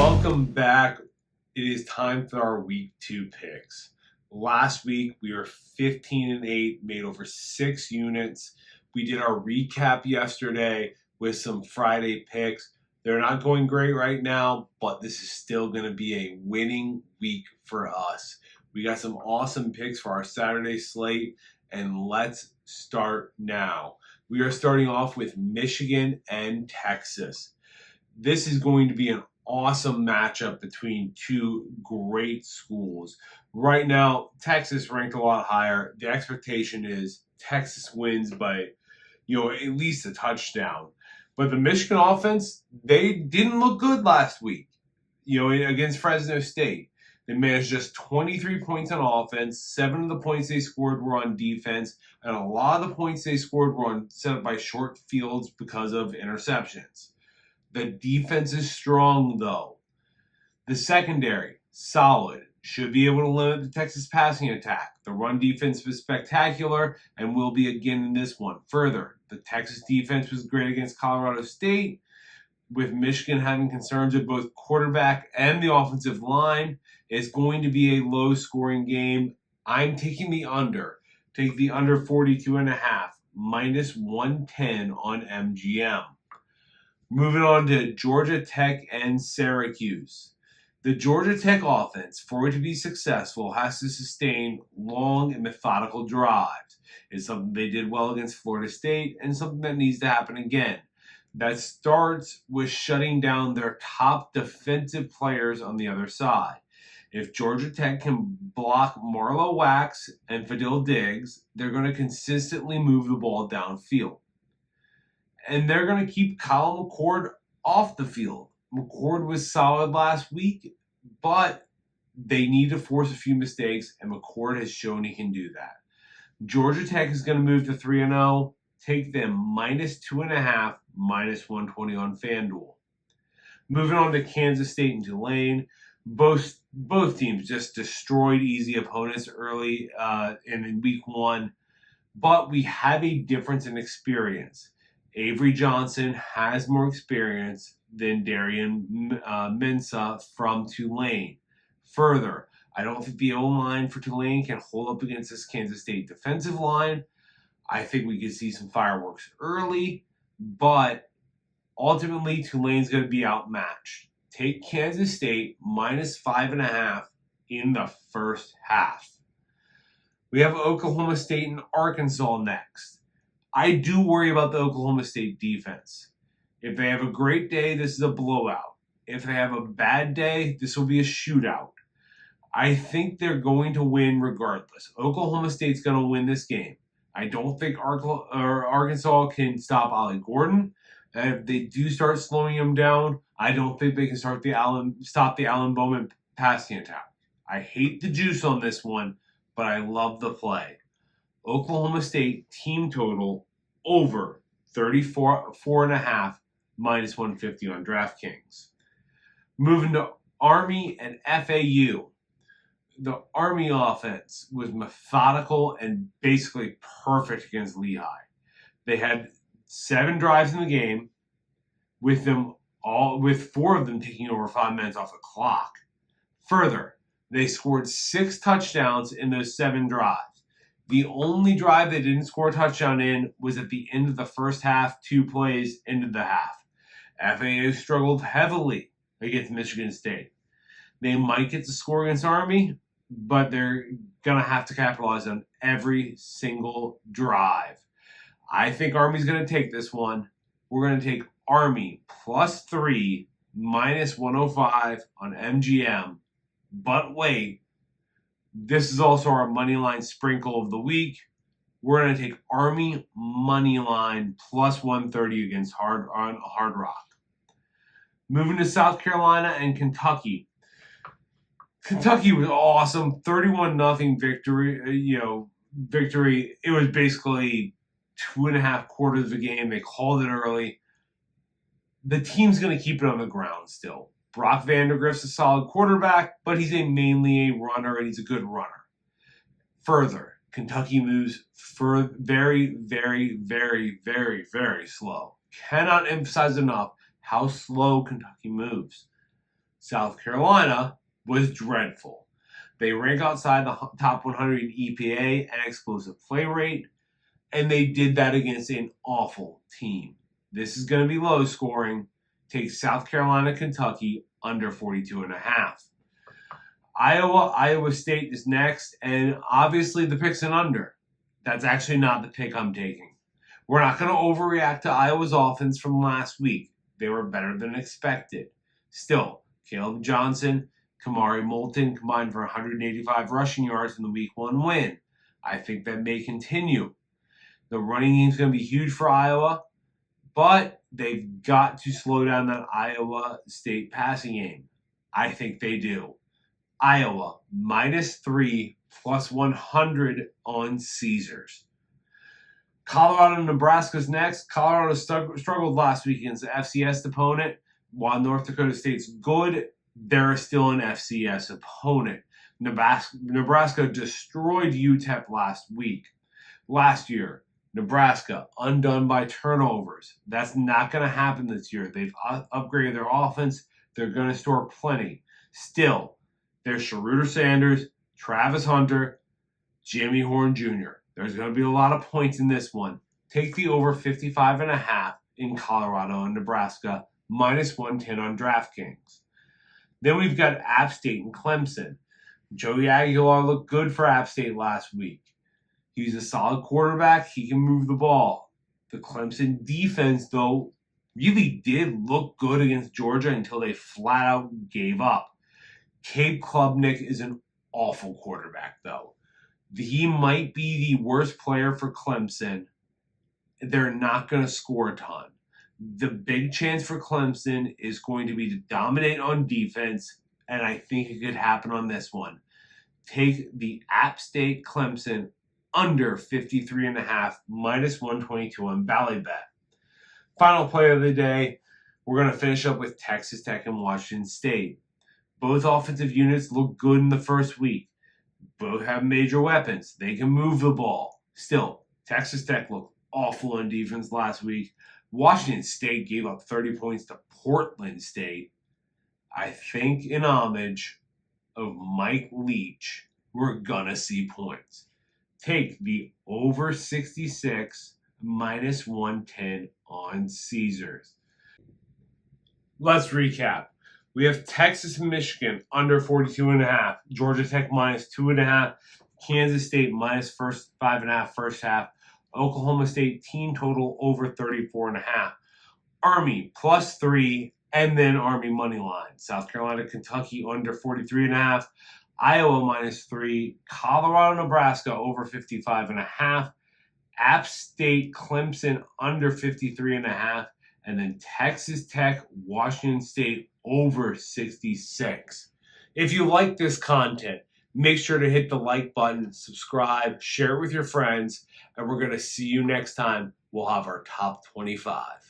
Welcome back. It is time for our week 2 picks. Last week we were 15-8, made over 6 units. We did our recap yesterday with some Friday picks. They're not going great right now, but this is still going to be a winning week for us. We got some awesome picks for our Saturday slate, and let's start now. We are starting off with Michigan and Texas. This is going to be an awesome matchup between two great schools. Right now, Texas ranked a lot higher. The expectation is Texas wins by, at least a touchdown. But the Michigan offense, they didn't look good last week, against Fresno State. They managed just 23 points on offense. 7 of the points they scored were on defense, and a lot of the points they scored were set up by short fields because of interceptions. The defense is strong, though. The secondary, solid. Should be able to limit the Texas passing attack. The run defense was spectacular and will be again in this one. Further, the Texas defense was great against Colorado State. With Michigan having concerns with both quarterback and the offensive line, it's going to be a low-scoring game. I'm taking the under. Take the under 42.5, minus 110 on MGM. Moving on to Georgia Tech and Syracuse. The Georgia Tech offense, for it to be successful, has to sustain long and methodical drives. It's something they did well against Florida State and something that needs to happen again. That starts with shutting down their top defensive players on the other side. If Georgia Tech can block Marlowe Wax and Fadil Diggs, they're going to consistently move the ball downfield. And they're going to keep Kyle McCord off the field. McCord was solid last week, but they need to force a few mistakes, and McCord has shown he can do that. Georgia Tech is going to move to 3-0. Take them minus 2.5, minus 120 on FanDuel. Moving on to Kansas State and Tulane. Both teams just destroyed easy opponents early in week 1, but we have a difference in experience. Avery Johnson has more experience than Darian Mensah from Tulane. Further, I don't think the O-line for Tulane can hold up against this Kansas State defensive line. I think we could see some fireworks early, but ultimately Tulane's going to be outmatched. Take Kansas State minus 5.5 in the first half. We have Oklahoma State and Arkansas next. I do worry about the Oklahoma State defense. If they have a great day, this is a blowout. If they have a bad day, this will be a shootout. I think they're going to win regardless. Oklahoma State's going to win this game. I don't think Arkansas can stop Ollie Gordon. And if they do start slowing him down, I don't think they can stop the Alan Bowman passing attack. I hate the juice on this one, but I love the play. Oklahoma State team total over 34.5, minus 150 on DraftKings. Moving to Army and FAU. The Army offense was methodical and basically perfect against Lehigh. They had 7 drives in the game, with 4 of them taking over 5 minutes off the clock. Further, they scored 6 touchdowns in those 7 drives. The only drive they didn't score a touchdown in was at the end of the first half, 2 plays into the half. FAU struggled heavily against Michigan State. They might get to score against Army, but they're going to have to capitalize on every single drive. I think Army's going to take this one. We're going to take Army plus 3, minus 105 on MGM. But wait. This is also our money line sprinkle of the week. We're going to take Army money line plus 130 against Hard Rock. Moving to South Carolina and Kentucky. Kentucky was awesome. 31-0 victory. It was basically 2.5 quarters of the game. They called it early. The team's going to keep it on the ground still. Brock Vandagriff's a solid quarterback, but he's mainly a runner, and he's a good runner. Further, Kentucky moves very, very, very, very, very slow. Cannot emphasize enough how slow Kentucky moves. South Carolina was dreadful. They rank outside the top 100 in EPA and explosive play rate, and they did that against an awful team. This is going to be low scoring. Take South Carolina, Kentucky under 42.5. Iowa State is next, and obviously the pick's an under. That's actually not the pick I'm taking. We're not going to overreact to Iowa's offense from last week. They were better than expected. Still, Caleb Johnson, Kamari Moulton combined for 185 rushing yards in the Week 1 win. I think that may continue. The running game is going to be huge for Iowa, but they've got to slow down that Iowa State passing game. I think they do. Iowa, -3, +100 on Caesars. Colorado, Nebraska's next. Colorado struggled last week against the FCS opponent. While North Dakota State's good, they're still an FCS opponent. Nebraska destroyed UTEP last year. Nebraska, undone by turnovers. That's not going to happen this year. They've upgraded their offense. They're going to store plenty. Still, there's Sharuder Sanders, Travis Hunter, Jimmy Horn Jr. There's going to be a lot of points in this one. Take the over 55.5 in Colorado and Nebraska, -110 on DraftKings. Then we've got App State and Clemson. Joey Aguilar looked good for App State last week. He's a solid quarterback. He can move the ball. The Clemson defense, though, really did look good against Georgia until they flat out gave up. Cade Klubnik is an awful quarterback, though. He might be the worst player for Clemson. They're not going to score a ton. The big chance for Clemson is going to be to dominate on defense, and I think it could happen on this one. Take the App State Clemson under 53.5, -122 on Ballybet. Final play of the day, we're going to finish up with Texas Tech and Washington State. Both offensive units look good in the first week. Both have major weapons. They can move the ball. Still, Texas Tech looked awful on defense last week. Washington State gave up 30 points to Portland State. I think in homage of Mike Leach, we're going to see points. Take the over 66, -110 on Caesars. Let's recap. We have Texas and Michigan under 42.5, Georgia Tech -2.5, Kansas State -5.5 first half, Oklahoma State team total over 34.5, Army +3, and then Army money line. South Carolina, Kentucky under 43.5, Iowa -3, Colorado, Nebraska over 55.5, App State, Clemson under 53.5, and then Texas Tech, Washington State over 66. If you like this content, make sure to hit the like button, subscribe, share it with your friends, and we're going to see you next time. We'll have our top 25.